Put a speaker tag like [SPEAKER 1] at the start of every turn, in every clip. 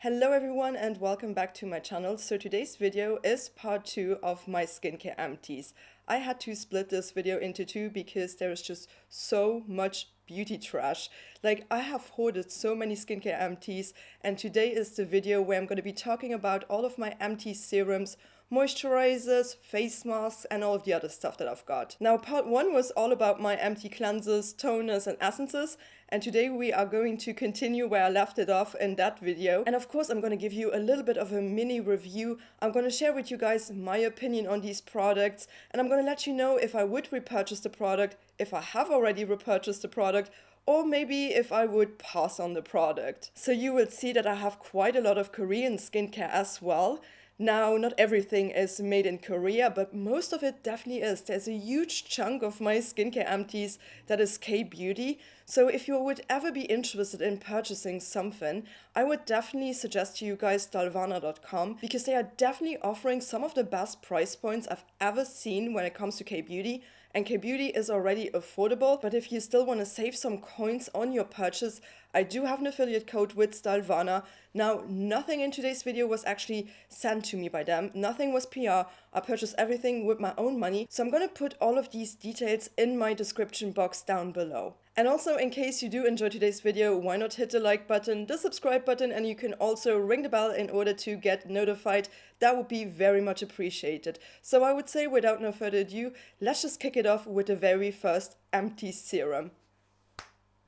[SPEAKER 1] Hello everyone and welcome back to my channel. So today's video is part 2 of my skincare empties. I had to split this video into two because there is just so much beauty trash. Like, I have hoarded so many skincare empties, and today is the video where I'm going to be talking about all of my empty serums, moisturizers, face masks, and all of the other stuff that I've got. Now, part 1 was all about my empty cleansers, toners, and essences, and today we are going to continue where I left it off in that video. And of course, I'm going to give you a little bit of a mini review. I'm going to share with you guys my opinion on these products, and I'm going to let you know if I would repurchase the product, if I have already repurchased the product, or maybe if I would pass on the product. So you will see that I have quite a lot of Korean skincare as well. Now, not everything is made in Korea, but most of it definitely is. There's a huge chunk of my skincare empties that is K-beauty. So if you would ever be interested in purchasing something, I would definitely suggest to you guys dalvana.com, because they are definitely offering some of the best price points I've ever seen when it comes to K-beauty. And K-beauty is already affordable, but if you still want to save some coins on your purchase, I do have an affiliate code with Dalvana. Now, nothing in today's video was actually sent to me by them. Nothing was PR. I purchased everything with my own money. So I'm going to put all of these details in my description box down below. And also, in case you do enjoy today's video, why not hit the like button, the subscribe button, and you can also ring the bell in order to get notified. That would be very much appreciated. So I would say, without no further ado, let's just kick it off with the very first empty serum.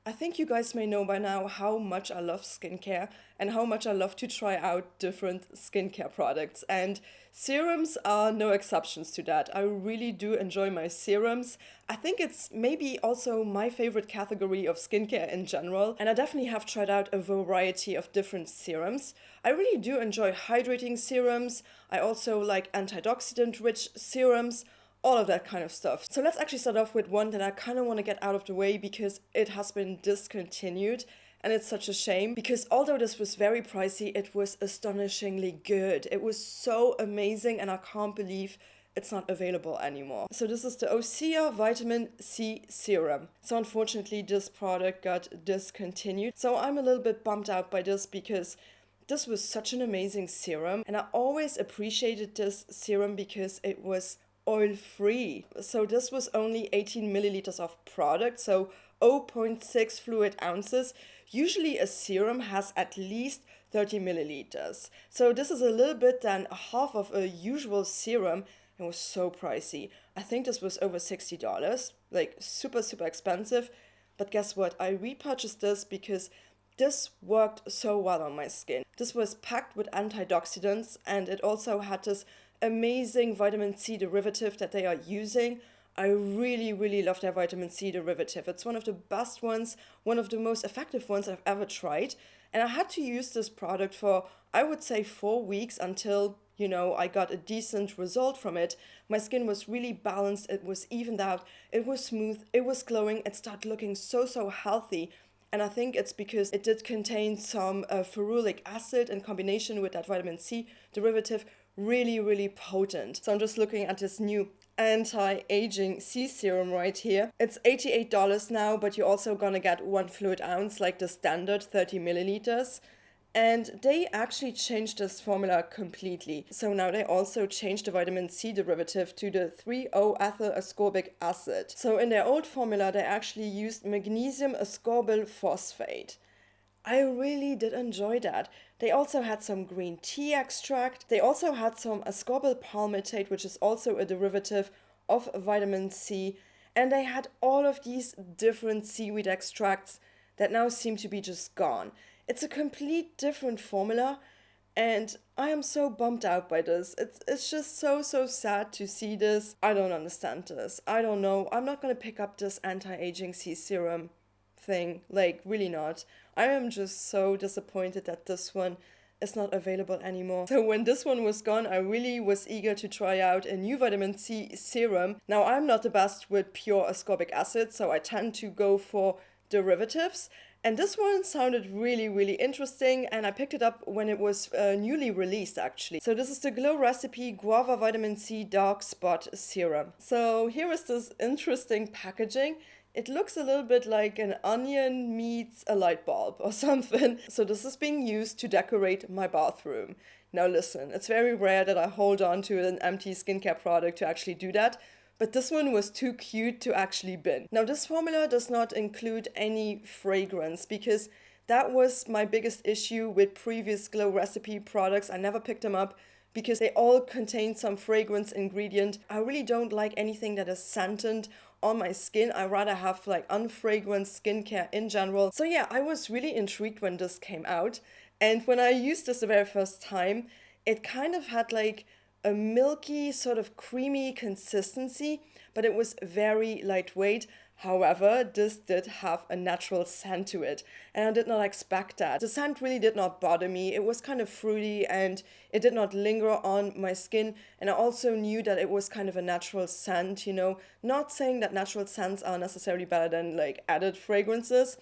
[SPEAKER 1] I think you guys may know by now how much I love skincare and how much I love to try out different skincare products, and serums are no exceptions to that. I really do enjoy my serums. I think it's maybe also my favorite category of skincare in general, and I definitely have tried out a variety of different serums. I really do enjoy hydrating serums. I also like antioxidant-rich serums, all of that kind of stuff. So let's actually start off with one that I kind of want to get out of the way because it has been discontinued, and it's such a shame because although this was very pricey, it was astonishingly good. It was so amazing, and I can't believe it's not available anymore. So this is the OCR Vitamin C Serum. So unfortunately this product got discontinued. So I'm a little bit bummed out by this because this was such an amazing serum, and I always appreciated this serum because it was oil-free. So this was only 18 milliliters of product, so 0.6 fluid ounces. Usually a serum has at least 30 milliliters. So this is a little bit than half of a usual serum. It was so pricey. I think this was over $60, like super expensive. But guess what? I repurchased this because this worked so well on my skin. This was packed with antioxidants, and it also had this amazing vitamin C derivative that they are using. I really love their vitamin C derivative. It's one of the best ones, one of the most effective ones I've ever tried. And I had to use this product for, I would say, 4 weeks until, I got a decent result from it. My skin was really balanced, it was evened out, it was smooth, it was glowing, it started looking so healthy. And I think it's because it did contain some ferulic acid in combination with that vitamin C derivative, really potent. So I'm just looking at this new anti-aging C serum right here. It's $88 now, but you're also gonna get 1 fluid ounce, like the standard 30 milliliters. And they actually changed this formula completely. So now they also changed the vitamin C derivative to the 3-O-ethyl ascorbic acid. So in their old formula, they actually used magnesium ascorbyl phosphate. I really did enjoy that. They also had some green tea extract. They also had some ascorbyl palmitate, which is also a derivative of vitamin C. And they had all of these different seaweed extracts that now seem to be just gone. It's a complete different formula, and I am so bummed out by this. It's just so sad to see this. I don't understand this. I don't know. I'm not gonna pick up this anti-aging C serum thing, like, really not. I am just so disappointed that this one is not available anymore. So when this one was gone, I really was eager to try out a new vitamin C serum. Now, I'm not the best with pure ascorbic acid, so I tend to go for derivatives. And this one sounded really interesting, and I picked it up when it was newly released, actually. So this is the Glow Recipe Guava Vitamin C Dark Spot Serum. So here is this interesting packaging. It looks a little bit like an onion meets a light bulb or something. So this is being used to decorate my bathroom. Now listen, it's very rare that I hold on to an empty skincare product to actually do that, but this one was too cute to actually bin. Now this formula does not include any fragrance because that was my biggest issue with previous Glow recipe products. I never picked them up because they all contain some fragrance ingredient. I really don't like anything that is scented on my skin. I rather have like unfragranced skincare in general. So yeah, I was really intrigued when this came out. And when I used this the very first time, it kind of had like a milky, sort of creamy consistency, but it was very lightweight. However, this did have a natural scent to it, and I did not expect that. The scent really did not bother me. It was kind of fruity and it did not linger on my skin, and I also knew that it was kind of a natural scent, you know, not saying that natural scents are necessarily better than like added fragrances,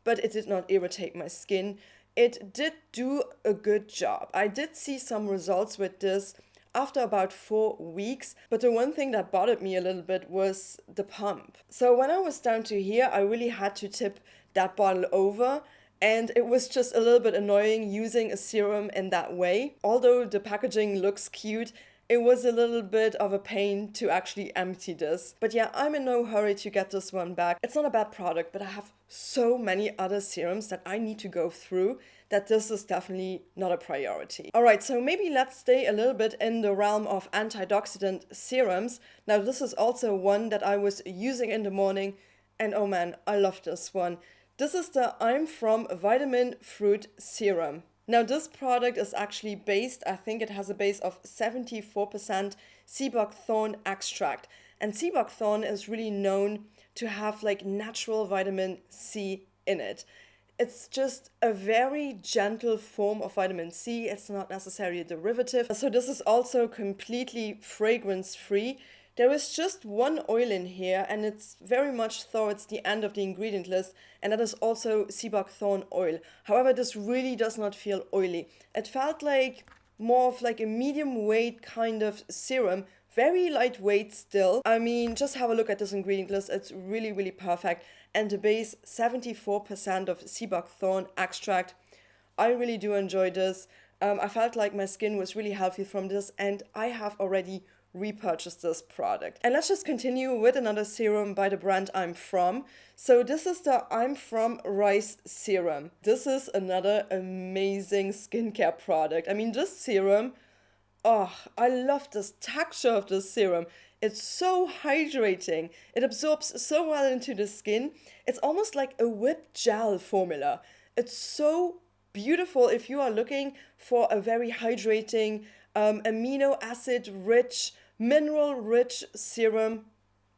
[SPEAKER 1] but it did not irritate my skin. It did do a good job. I did see some results with this after about 4 weeks, but the one thing that bothered me a little bit was the pump. So when I was down to here, I really had to tip that bottle over, and it was just a little bit annoying using a serum in that way. Although the packaging looks cute, it was a little bit of a pain to actually empty this. But yeah, I'm in no hurry to get this one back. It's not a bad product, but I have so many other serums that I need to go through that this is definitely not a priority. Alright, so maybe let's stay a little bit in the realm of antioxidant serums. Now this is also one that I was using in the morning, and oh man, I love this one. This is the I'm From Vitamin Fruit Serum. Now this product is actually based, I think it has a base of 74% sea buckthorn extract. And sea buckthorn is really known to have like natural vitamin C in it. It's just a very gentle form of vitamin C. It's not necessarily a derivative. So this is also completely fragrance free. There is just one oil in here, and it's very much towards the end of the ingredient list, and that is also sea buckthorn oil. However, this really does not feel oily. It felt like more of like a medium weight kind of serum, very lightweight still. I mean, just have a look at this ingredient list. It's really, really perfect. And the base, 74% of sea buckthorn extract. I really do enjoy this. I felt like my skin was really healthy from this, and I have already repurchased this product. And let's just continue with another serum by the brand I'm From. So this is the I'm From Rice Serum. This is another amazing skincare product. I mean, this serum, oh, I love this texture of this serum. It's so hydrating. It absorbs so well into the skin. It's almost like a whipped gel formula. It's so beautiful if you are looking for a very hydrating, amino acid rich, mineral rich serum.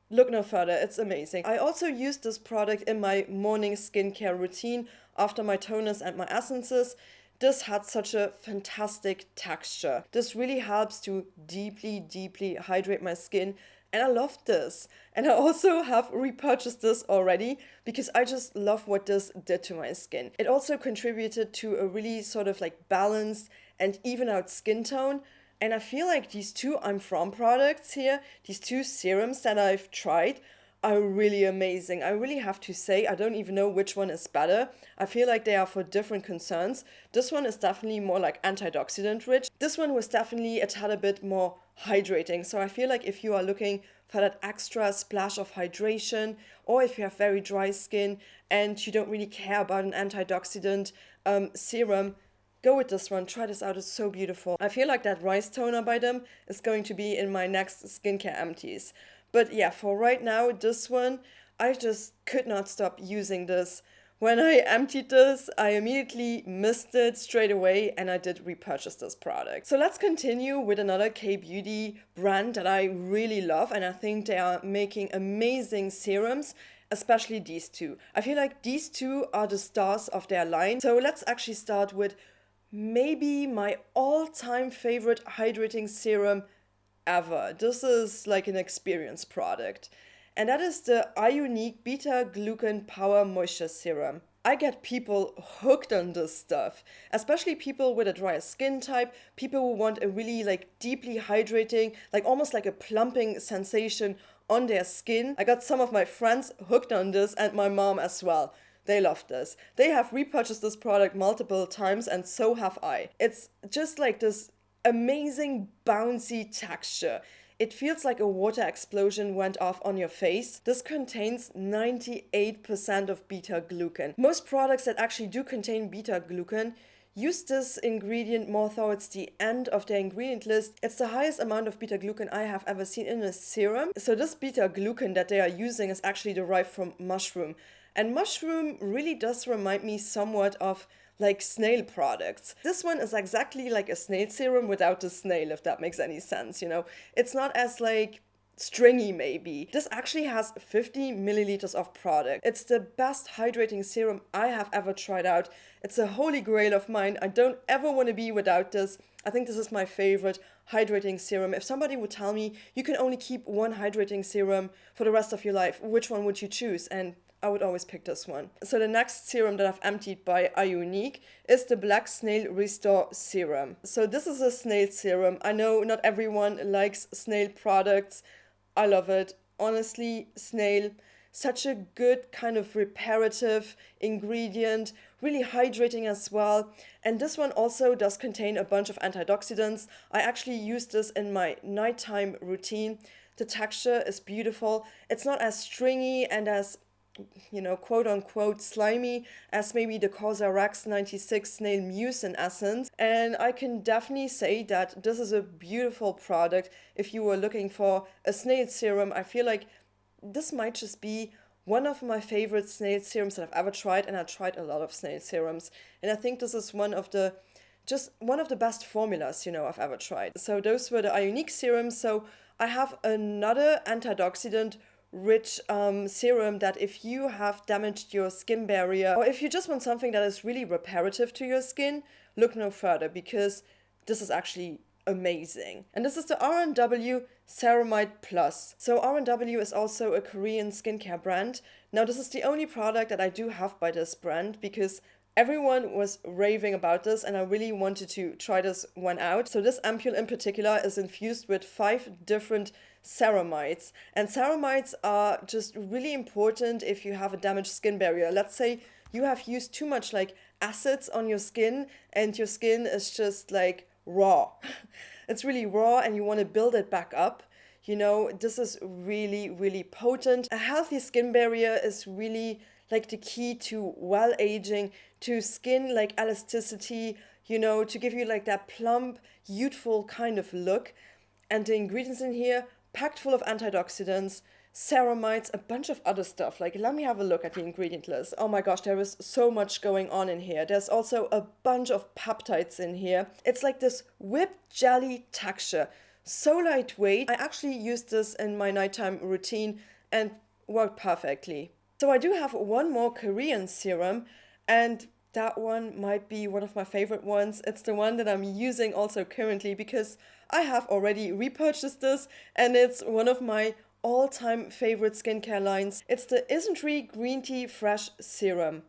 [SPEAKER 1] Look no further, it's amazing. I also use this product in my morning skincare routine after my toners and my essences. This had such a fantastic texture. This really helps to deeply, deeply hydrate my skin, and I love this. And I also have repurchased this already because I just love what this did to my skin. It also contributed to a really sort of like balanced and even out skin tone. And I feel like these two I'm From products here, these two serums that I've tried, are really amazing. I really have to say, I don't even know which one is better. I feel like they are for different concerns. This one is definitely more like antioxidant rich. This one was definitely a tad bit more hydrating. So I feel like if you are looking for that extra splash of hydration, or if you have very dry skin and you don't really care about an antioxidant serum, go with this one. Try this out. It's so beautiful. I feel like that rice toner by them is going to be in my next skincare empties. But yeah, for right now, this one, I just could not stop using this. When I emptied this, I immediately missed it straight away, and I did repurchase this product. So let's continue with another K-beauty brand that I really love, and I think they are making amazing serums, especially these two. I feel like these two are the stars of their line. So let's actually start with maybe my all-time favorite hydrating serum ever. This is like an experience product, and that is the Ionic Beta Glucan Power Moisture Serum. I get people hooked on this stuff, especially people with a drier skin type, people who want a really like deeply hydrating, like almost like a plumping sensation on their skin. I got some of my friends hooked on this and my mom as well. They love this. They have repurchased this product multiple times and so have I. It's just like this amazing bouncy texture. It feels like a water explosion went off on your face. This contains 98% of beta-glucan. Most products that actually do contain beta-glucan use this ingredient more towards the end of their ingredient list. It's the highest amount of beta-glucan I have ever seen in a serum. So this beta-glucan that they are using is actually derived from mushroom. And mushroom really does remind me somewhat of like snail products. This one is exactly like a snail serum without the snail, if that makes any sense, you know. It's not as like stringy maybe. This actually has 50 milliliters of product. It's the best hydrating serum I have ever tried out. It's a holy grail of mine. I don't ever want to be without this. I think this is my favorite hydrating serum. If somebody would tell me you can only keep one hydrating serum for the rest of your life, which one would you choose? And I would always pick this one. So the next serum that I've emptied by Ionique is the Black Snail Restore Serum. So this is a snail serum. I know not everyone likes snail products. I love it. Honestly, snail, such a good kind of reparative ingredient, really hydrating as well. And this one also does contain a bunch of antioxidants. I actually use this in my nighttime routine. The texture is beautiful. It's not as stringy and as, you know, quote unquote slimy as maybe the COSRX 96 Snail Mucin Essence. And I can definitely say that this is a beautiful product. If you were looking for a snail serum, I feel like this might just be one of my favorite snail serums that I've ever tried, and I've tried a lot of snail serums. And I think this is one of the best formulas, you know, I've ever tried. So those were the Ionique serums. So I have another antioxidant rich serum that if you have damaged your skin barrier, or if you just want something that is really reparative to your skin, look no further, because this is actually amazing. And this is the R&W Ceramide Plus. So R&W is also a Korean skincare brand. Now this is the only product that I do have by this brand, because everyone was raving about this and I really wanted to try this one out. So this ampule in particular is infused with 5 different ceramides. And ceramides are just really important if you have a damaged skin barrier. Let's say you have used too much like acids on your skin and your skin is just like raw. It's really raw and you want to build it back up. You know, this is really, really potent. A healthy skin barrier is really like the key to well aging, to skin like elasticity, you know, to give you like that plump, youthful kind of look. And the ingredients in here, packed full of antioxidants, ceramides, a bunch of other stuff. Like, let me have a look at the ingredient list. Oh my gosh, there is so much going on in here. There's also a bunch of peptides in here. It's like this whipped jelly texture. So lightweight. I actually used this in my nighttime routine and worked perfectly. So I do have one more Korean serum, and that one might be one of my favorite ones. It's the one that I'm using also currently because I have already repurchased this and it's one of my all-time favorite skincare lines. It's the Isnt Green Tea Fresh Serum.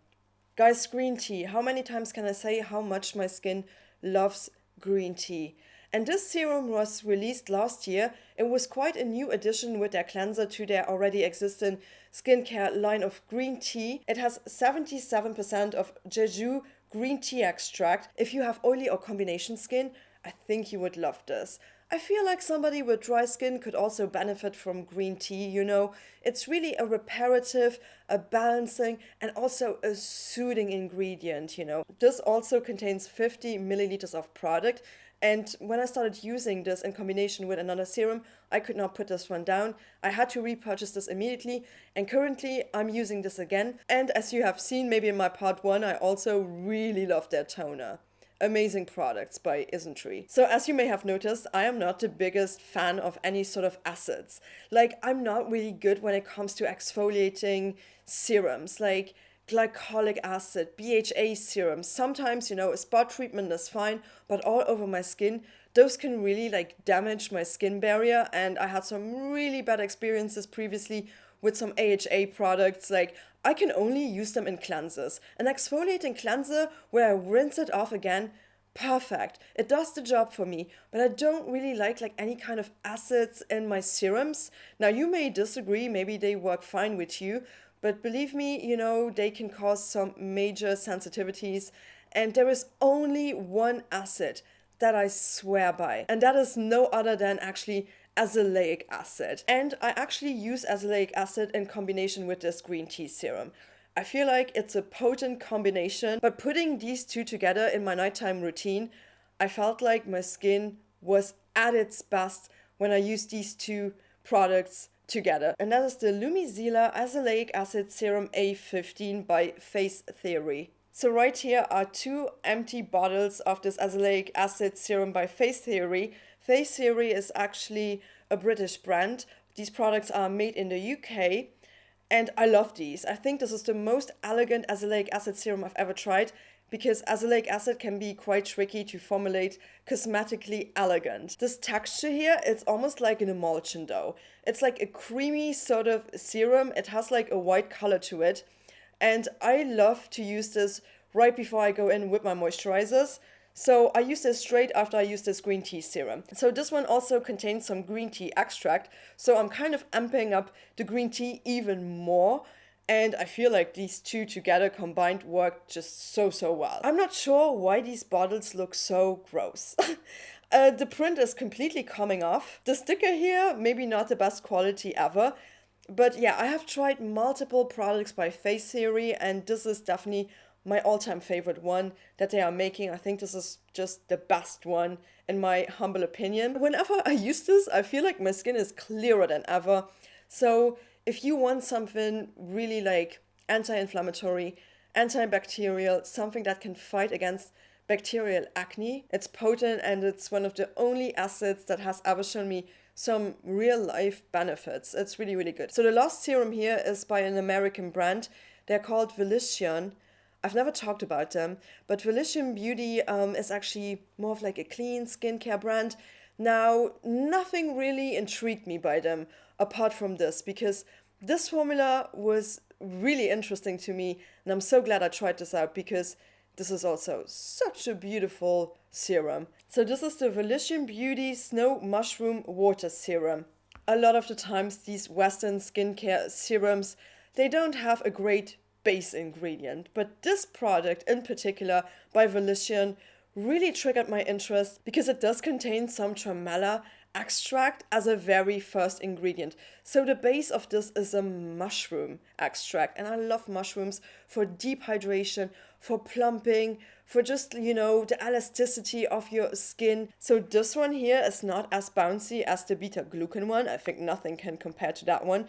[SPEAKER 1] Guys, green tea. How many times can I say how much my skin loves green tea? And this serum was released last year. It was quite a new addition with their cleanser to their already existing skincare line of green tea. It has 77% of Jeju green tea extract. If you have oily or combination skin, I think you would love this. I feel like somebody with dry skin could also benefit from green tea, you know. It's really a reparative, a balancing, and also a soothing ingredient, you know. This also contains 50 milliliters of product. And when I started using this in combination with another serum, I could not put this one down. I had to repurchase this immediately, and currently I'm using this again. And as you have seen maybe in my part 1, I also really love their toner. Amazing products by Isnt. So as you may have noticed, I am not the biggest fan of any sort of acids. Like, I'm not really good when it comes to exfoliating serums, like glycolic acid, BHA serums. Sometimes, you know, a spot treatment is fine, but all over my skin, those can really like damage my skin barrier. And I had some really bad experiences previously with some AHA products. Like, I can only use them in cleansers. An exfoliating cleanser where I rinse it off again, perfect. It does the job for me, but I don't really like any kind of acids in my serums. Now you may disagree, maybe they work fine with you, but believe me, you know, they can cause some major sensitivities, and there is only one acid that I swear by, and that is no other than actually azelaic acid. And I actually use azelaic acid in combination with this green tea serum. I feel like it's a potent combination, but putting these two together in my nighttime routine, I felt like my skin was at its best when I used these two products together. And that is the Lumizila Azelaic Acid Serum A15 by Face Theory. So right here are two empty bottles of this Azelaic Acid Serum by Face Theory. Face Theory is actually a British brand. These products are made in the UK, and I love these. I think this is the most elegant azelaic acid serum I've ever tried, because azelaic acid can be quite tricky to formulate cosmetically elegant. This texture here, it's almost like an emulsion dough. It's like a creamy sort of serum. It has like a white color to it. And I love to use this right before I go in with my moisturizers. So I use this straight after I use this green tea serum. So this one also contains some green tea extract. So I'm kind of amping up the green tea even more. And I feel like these two together combined work just so well. I'm not sure why these bottles look so gross. The print is completely coming off. The sticker here, maybe not the best quality ever. But yeah, I have tried multiple products by Face Theory, and this is definitely my all-time favorite one that they are making. I think this is just the best one in my humble opinion. Whenever I use this, I feel like my skin is clearer than ever. So if you want something really like anti-inflammatory, antibacterial, something that can fight against bacterial acne, it's potent, and it's one of the only acids that has ever shown me some real life benefits. It's really good. So the last serum here is by an American brand. They're called Valician. I've never talked about them, but Valician Beauty is actually more of like a clean skincare brand. Now, nothing really intrigued me by them apart from this, because this formula was really interesting to me, and I'm so glad I tried this out, because this is also such a beautiful serum. So this is the Valician Beauty Snow Mushroom Water Serum. A lot of the times these Western skincare serums, they don't have a great base ingredient, but this product in particular by Valician really triggered my interest, because it does contain some tremella extract as a very first ingredient. So the base of this is a mushroom extract, and I love mushrooms for deep hydration, for plumping, for just, you know, the elasticity of your skin. So this one here is not as bouncy as the beta glucan one. I think nothing can compare to that one,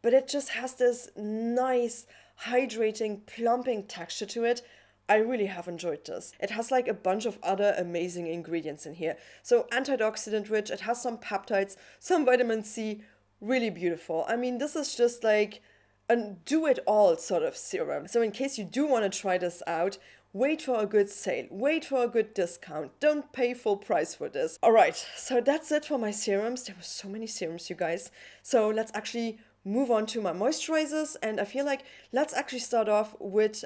[SPEAKER 1] but it just has this nice hydrating, plumping texture to it. I really have enjoyed this. It has like a bunch of other amazing ingredients in here. So antioxidant rich, it has some peptides, some vitamin C, really beautiful. I mean, this is just like a do-it-all sort of serum. So in case you do want to try this out, wait for a good sale, wait for a good discount. Don't pay full price for this. All right, so that's it for my serums. There were so many serums, you guys. So let's actually move on to my moisturizers, and I feel like let's actually start off with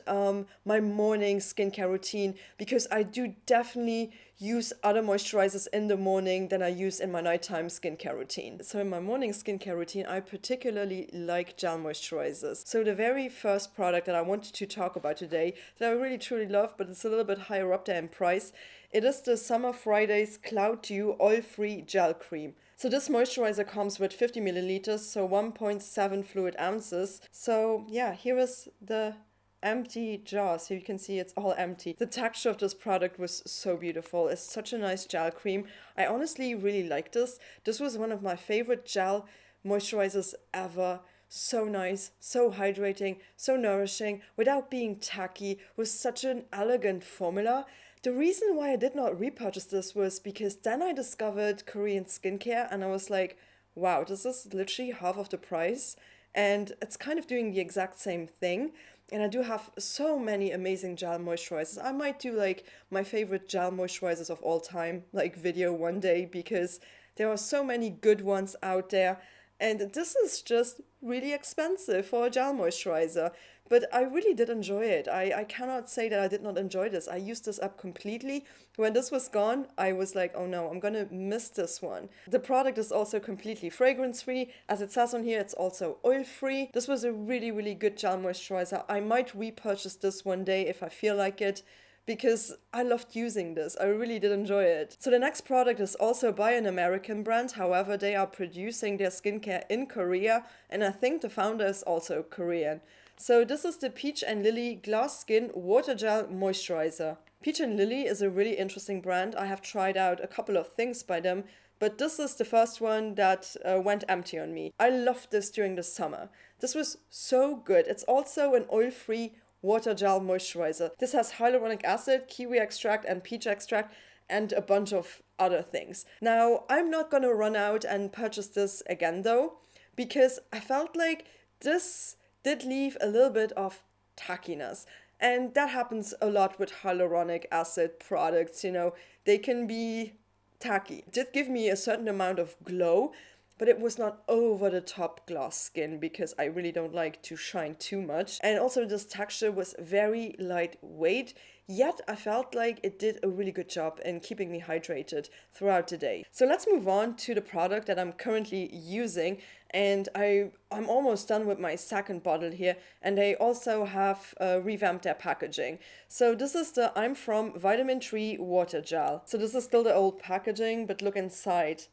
[SPEAKER 1] my morning skincare routine, because I do definitely use other moisturizers in the morning than I use in my nighttime skincare routine. So in my morning skincare routine, I particularly like gel moisturizers. So the very first product that I wanted to talk about today that I really truly love, but it's a little bit higher up there in price, it is the Summer Fridays Cloud Dew Oil-Free Gel Cream. So this moisturizer comes with 50 milliliters, so 1.7 fluid ounces. So yeah, here is the empty jar, so you can see it's all empty. The texture of this product was so beautiful. It's such a nice gel cream. I honestly really like this. This was one of my favorite gel moisturizers ever. So nice, so hydrating, so nourishing, without being tacky, with such an elegant formula. The reason why I did not repurchase this was because then I discovered Korean skincare, and I was like, wow, this is literally half of the price, and it's kind of doing the exact same thing. And I do have so many amazing gel moisturizers. I might do like my favorite gel moisturizers of all time, like video one day, because there are so many good ones out there. And this is just really expensive for a gel moisturizer. but I really did enjoy it. I cannot say that I did not enjoy this. I used this up completely. When this was gone, I was like, oh no, I'm gonna miss this one. The product is also completely fragrance-free. As it says on here, it's also oil-free. This was a really, really good gel moisturizer. I might repurchase this one day if I feel like it, because I loved using this. I really did enjoy it. So the next product is also by an American brand. However, they are producing their skincare in Korea, and I think the founder is also Korean. So this is the Peach and Lily Glass Skin Water Gel Moisturizer. Peach and Lily is a really interesting brand. I have tried out a couple of things by them, but this is the first one that went empty on me. I loved this during the summer. This was so good. It's also an oil-free water gel moisturizer. This has hyaluronic acid, kiwi extract, and peach extract, and a bunch of other things. Now, I'm not gonna run out and purchase this again though, because I felt like this did leave a little bit of tackiness. And that happens a lot with hyaluronic acid products, you know, they can be tacky. It did give me a certain amount of glow, but it was not over the top glass skin because I really don't like to shine too much. And also this texture was very lightweight, yet I felt like it did a really good job in keeping me hydrated throughout the day. So let's move on to the product that I'm currently using, and I'm almost done with my second bottle here, and they also have revamped their packaging. So this is the I'm From Vitamin C Water Gel. So this is still the old packaging, but look inside.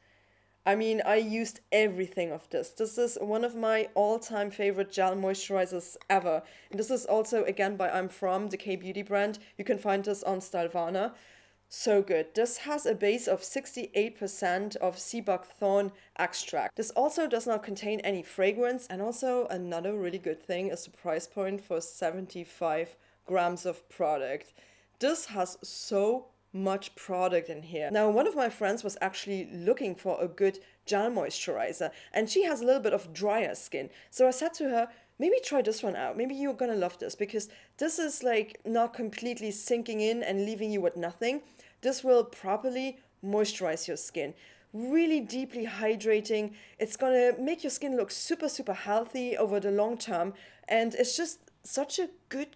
[SPEAKER 1] I mean, I used everything of this. This is one of my all-time favorite gel moisturizers ever. And this is also, again, by I'm From, the K-beauty brand. You can find this on Stylevana. So good. This has a base of 68% of sea buckthorn extract. This also does not contain any fragrance. And also another really good thing is the price point for 75 grams of product. This has so much product in here. Now, one of my friends was actually looking for a good gel moisturizer, and she has a little bit of drier skin. So I said to her, maybe try this one out. Maybe you're gonna love this, because this is like not completely sinking in and leaving you with nothing. This will properly moisturize your skin. Really deeply hydrating. It's gonna make your skin look super, super healthy over the long term. And it's just such a good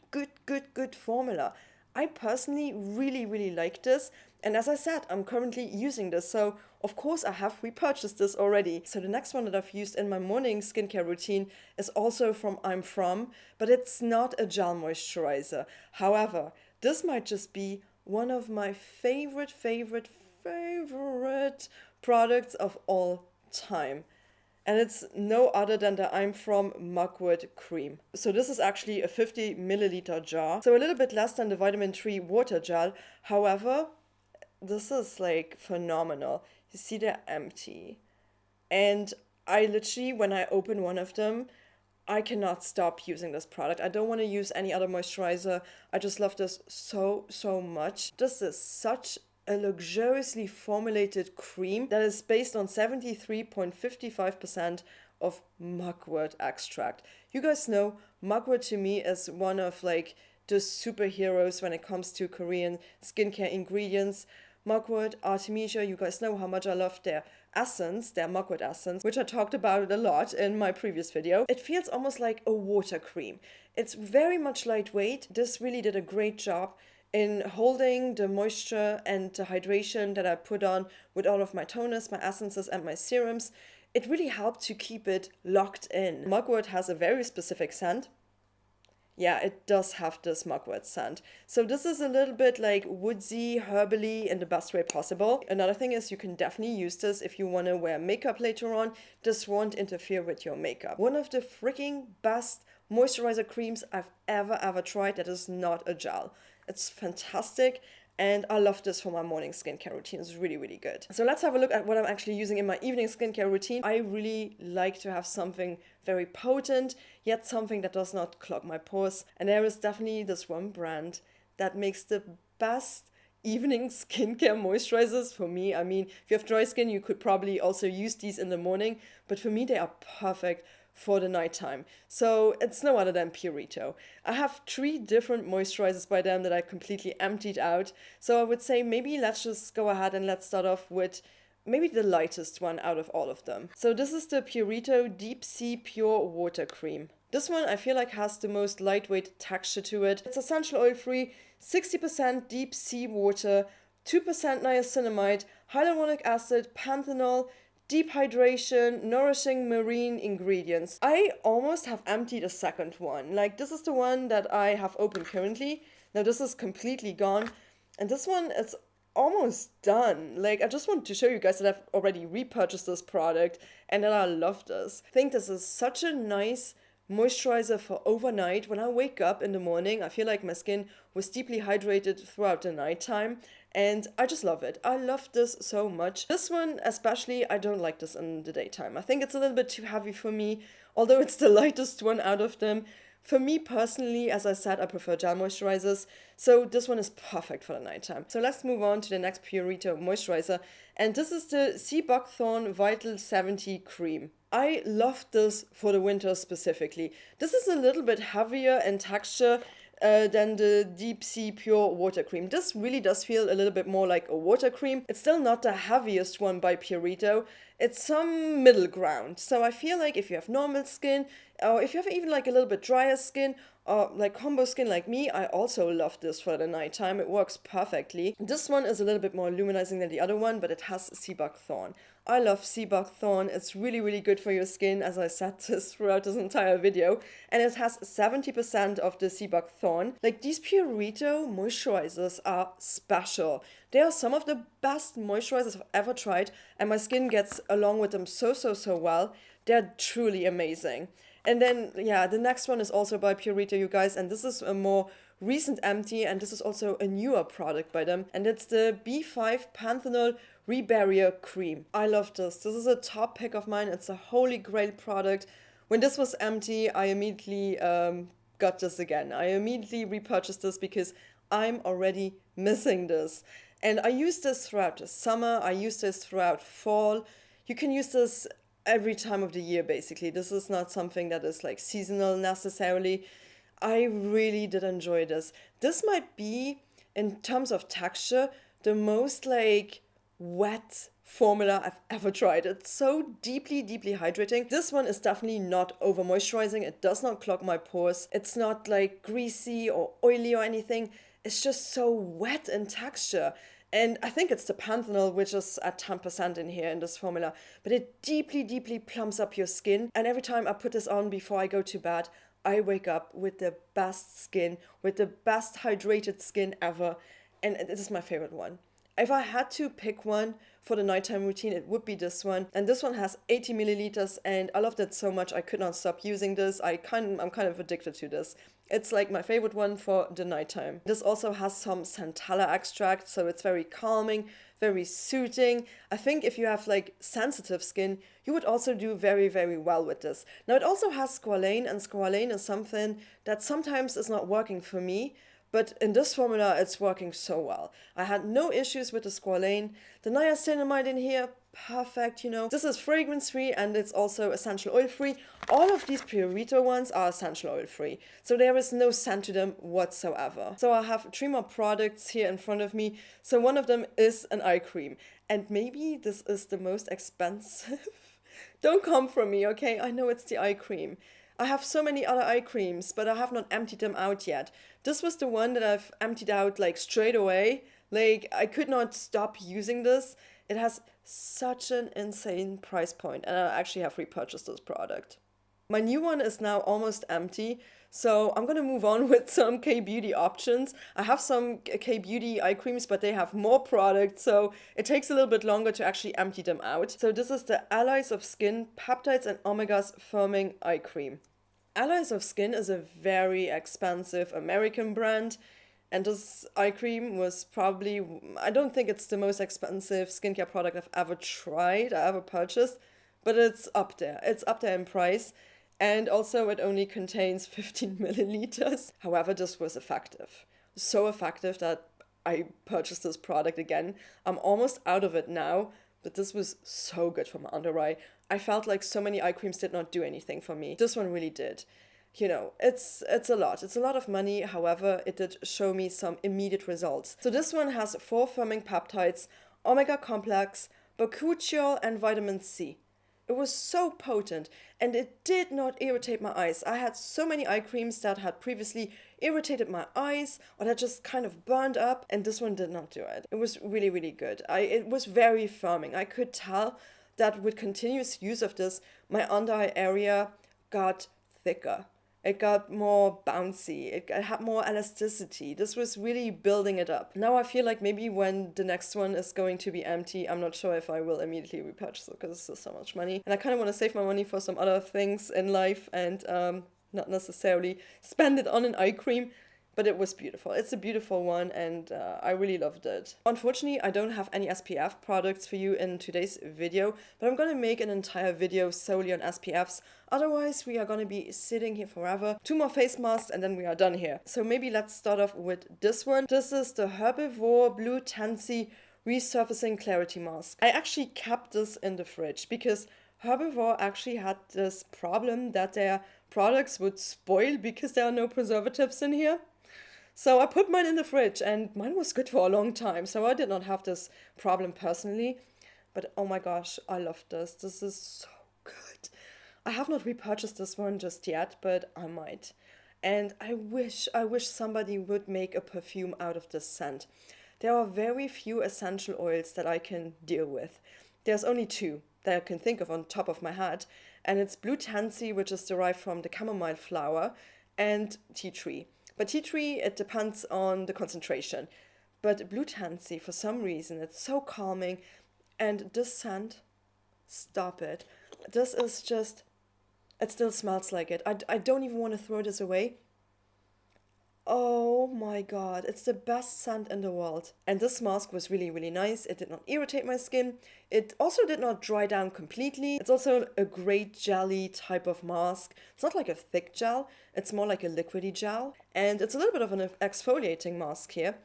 [SPEAKER 1] formula. I personally really like this, and as I said, I'm currently using this, so of course I have repurchased this already. So the next one that I've used in my morning skincare routine is also from I'm From, but it's not a gel moisturizer. However, this might just be one of my favorite products of all time. And it's no other than the I'm From Mugwood cream. So this is actually a 50 milliliter jar, so a little bit less than the vitamin C water gel. However, this is like phenomenal. You see, they're empty. And I literally, when I open one of them, I cannot stop using this product. I don't want to use any other moisturizer. I just love this so much. This is such a luxuriously formulated cream that is based on 73.55% of mugwort extract. You guys know mugwort to me is one of like the superheroes when it comes to Korean skincare ingredients. Mugwort, Artemisia, you guys know how much I love their essence, their mugwort essence, which I talked about a lot in my previous video. It feels almost like a water cream. It's very much lightweight. This really did a great job in holding the moisture and the hydration that I put on with all of my toners, my essences, and my serums. It really helped to keep it locked in. Mugwort has a very specific scent. Yeah, it does have this mugwort scent. So this is a little bit like woodsy, herbally in the best way possible. Another thing is you can definitely use this if you want to wear makeup later on. This won't interfere with your makeup. One of the freaking best moisturizer creams I've ever tried that is not a gel. It's fantastic, and I love this for my morning skincare routine. It's really good. So let's have a look at what I'm actually using in my evening skincare routine. I really like to have something very potent, yet something that does not clog my pores. And there is definitely this one brand that makes the best evening skincare moisturizers for me. I mean, if you have dry skin, you could probably also use these in the morning, but for me, they are perfect for the nighttime. So it's no other than Purito. I have 3 different moisturizers by them that I completely emptied out. So I would say maybe let's just go ahead and let's start off with maybe the lightest one out of all of them. So this is the Purito Deep Sea Pure Water Cream. This one I feel like has the most lightweight texture to it. It's essential oil free, 60% deep sea water, 2% niacinamide, hyaluronic acid, panthenol, deep hydration, nourishing marine ingredients. I almost have emptied a second one. Like, this is the one that I have open currently. Now this is completely gone. And this one is almost done. Like, I just want to show you guys that I've already repurchased this product and that I love this. I think this is such a nice moisturizer for overnight. When I wake up in the morning, I feel like my skin was deeply hydrated throughout the nighttime, and I just love it. I love this so much. This one especially, I don't like this in the daytime. I think it's a little bit too heavy for me, although it's the lightest one out of them. For me personally, as I said, I prefer gel moisturizers, so this one is perfect for the nighttime. So let's move on to the next Purito moisturizer, and this is the Sea Buckthorn Vital 70 Cream. I love this for the winter specifically. This is a little bit heavier in texture than the Deep Sea Pure Water Cream. This really does feel a little bit more like a water cream. It's still not the heaviest one by Purito. It's some middle ground. So I feel like if you have normal skin, or if you have even like a little bit drier skin, or like combo skin like me, I also love this for the nighttime. It works perfectly. This one is a little bit more luminizing than the other one, but it has sea buckthorn. I love sea buckthorn. It's really, really good for your skin, as I said this throughout this entire video. And it has 70% of the sea buckthorn. Like, these Purito moisturizers are special. They are some of the best moisturizers I've ever tried, and my skin gets along with them so well. They're truly amazing. And then, yeah, the next one is also by Purito, you guys, and this is a more recent empty, and this is also a newer product by them, and it's the B5 Panthenol Rebarrier Cream. I love this. This is a top pick of mine. It's a holy grail product. When this was empty, I immediately got this again. I immediately repurchased this because I'm already missing this. And I use this throughout the summer. I use this throughout fall. You can use this every time of the year, basically. This is not something that is like seasonal necessarily. I really did enjoy this. This might be, in terms of texture, the most like wet formula I've ever tried. It's so deeply hydrating. This one is definitely not over moisturizing. It does not clog my pores. It's not like greasy or oily or anything. It's just so wet in texture. And I think it's the panthenol, which is at 10% in here in this formula. But it deeply plumps up your skin. And every time I put this on before I go to bed, I wake up with the best skin, with the best hydrated skin ever. And this is my favorite one. If I had to pick one for the nighttime routine, it would be this one. And this one has 80 milliliters, and I loved it so much I could not stop using this. I'm kind of addicted to this. It's like my favorite one for the nighttime. This also has some centella extract, so it's very calming, very soothing. I think if you have like sensitive skin, you would also do very well with this. Now it also has squalane, and squalane is something that sometimes is not working for me. But in this formula, it's working so well. I had no issues with the squalane. The niacinamide in here, perfect, you know. This is fragrance-free and it's also essential oil-free. All of these Purito ones are essential oil-free. So there is no scent to them whatsoever. So I have 3 more products here in front of me. So one of them is an eye cream. And maybe this is the most expensive. Don't come from me, okay? I know it's the eye cream. I have so many other eye creams, but I have not emptied them out yet. This was the one that I've emptied out like straight away. Like, I could not stop using this. It has such an insane price point, and I actually have repurchased this product. My new one is now almost empty, so I'm gonna move on with some K-Beauty options. I have some K-Beauty eye creams, but they have more products, so it takes a little bit longer to actually empty them out. So this is the Allies of Skin Peptides and Omegas Firming Eye Cream. Allies of Skin is a very expensive American brand, and this eye cream was probably, I don't think it's the most expensive skincare product I've ever tried, I ever purchased, but it's up there. It's up there in price. And also it only contains 15 milliliters. However, this was effective. So effective that I purchased this product again. I'm almost out of it now, but this was so good for my under eye. I felt like so many eye creams did not do anything for me. This one really did. You know, it's a lot. It's a lot of money. However, it did show me some immediate results. So this one has 4 firming peptides, omega complex, bakuchiol, and vitamin C. It was so potent and it did not irritate my eyes. I had so many eye creams that had previously irritated my eyes or that just kind of burned up, and this one did not do it. It was really, really good. It was very firming. I could tell that with continuous use of this, my under eye area got thicker. It got more bouncy. It had more elasticity. This was really building it up. Now I feel like maybe when the next one is going to be empty, I'm not sure if I will immediately repurchase it because it's just so much money. And I kind of want to save my money for some other things in life and not necessarily spend it on an eye cream. But it was beautiful. It's a beautiful one and I really loved it. Unfortunately, I don't have any SPF products for you in today's video, but I'm gonna make an entire video solely on SPFs. Otherwise, we are gonna be sitting here forever. 2 more face masks and then we are done here. So maybe let's start off with this one. This is the Herbivore Blue Tansy Resurfacing Clarity Mask. I actually kept this in the fridge because Herbivore actually had this problem that their products would spoil because there are no preservatives in here. So I put mine in the fridge and mine was good for a long time. So I did not have this problem personally. But oh my gosh, I love this. This is so good. I have not repurchased this one just yet, but I might. And I wish somebody would make a perfume out of this scent. There are very few essential oils that I can deal with. There's only 2 that I can think of on top of my head. And it's Blue Tansy, which is derived from the chamomile flower, and tea tree. But tea tree, it depends on the concentration. But Blue Tansy, for some reason, it's so calming. And this scent, stop it. This is just, it still smells like it. I don't even want to throw this away. Oh my god, it's the best scent in the world. And this mask was really, really nice. It did not irritate my skin. It also did not dry down completely. It's also a great jelly type of mask. It's not like a thick gel, it's more like a liquidy gel. And it's a little bit of an exfoliating mask here.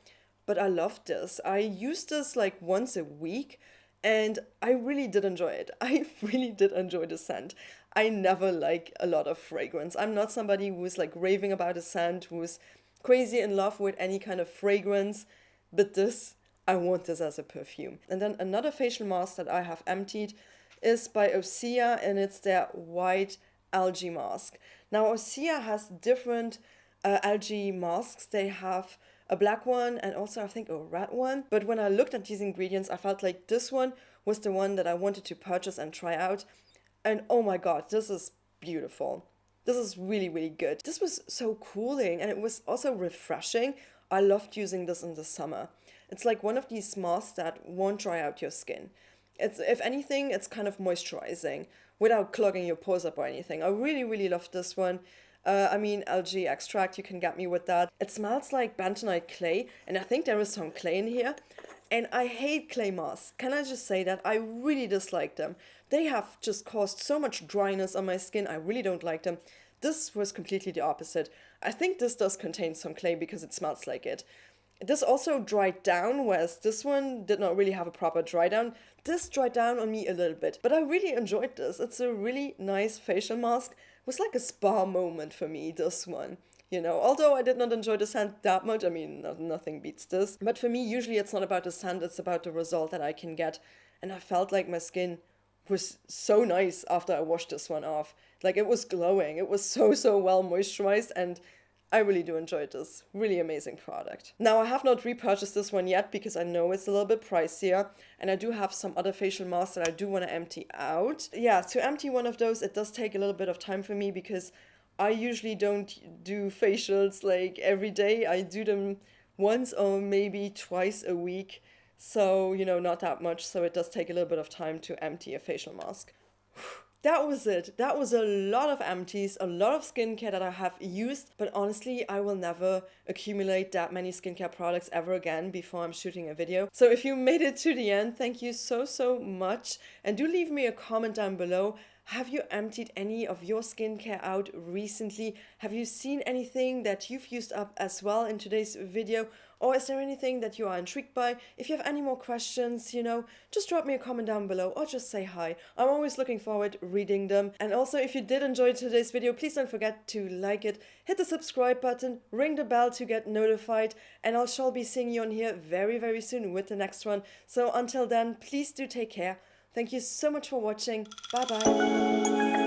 [SPEAKER 1] But I love this. I use this like once a week and I really did enjoy it. I really did enjoy the scent. I never like a lot of fragrance. I'm not somebody who's like raving about a scent, who's crazy in love with any kind of fragrance, but this, I want this as a perfume. And then another facial mask that I have emptied is by OCR and it's their white algae mask. Now OCR has different algae masks. They have a black one and also I think a red one. But when I looked at these ingredients, I felt like this one was the one that I wanted to purchase and try out. And oh my god, this is beautiful. This is really, really good. This was so cooling and it was also refreshing. I loved using this in the summer. It's like one of these masks that won't dry out your skin. It's, if anything, it's kind of moisturizing without clogging your pores up or anything. I really, really loved this one. Algae extract, you can get me with that. It smells like bentonite clay and I think there is some clay in here. And I hate clay masks. Can I just say that? I really dislike them. They have just caused so much dryness on my skin. I really don't like them. This was completely the opposite. I think this does contain some clay because it smells like it. This also dried down, whereas this one did not really have a proper dry down. This dried down on me a little bit, but I really enjoyed this. It's a really nice facial mask. It was like a spa moment for me, this one. You know, although I did not enjoy the scent that much, nothing beats this. But for me, usually it's not about the scent, it's about the result that I can get. And I felt like my skin was so nice after I washed this one off. Like it was glowing, it was so well moisturized and I really do enjoy this. Really amazing product. Now I have not repurchased this one yet because I know it's a little bit pricier and I do have some other facial masks that I do want to empty out. Yeah, to empty one of those, it does take a little bit of time for me because I usually don't do facials like every day. I do them once or maybe twice a week. So, you know, not that much. So it does take a little bit of time to empty a facial mask. That was it. That was a lot of empties, a lot of skincare that I have used. But honestly, I will never accumulate that many skincare products ever again before I'm shooting a video. So if you made it to the end, thank you so much. And do leave me a comment down below. Have you emptied any of your skincare out recently? Have you seen anything that you've used up as well in today's video? Or is there anything that you are intrigued by? If you have any more questions, you know, just drop me a comment down below or just say hi. I'm always looking forward reading them. And also, if you did enjoy today's video, please don't forget to like it, hit the subscribe button, ring the bell to get notified, and I shall be seeing you on here very soon with the next one. So until then, please do take care. Thank you so much for watching. Bye bye.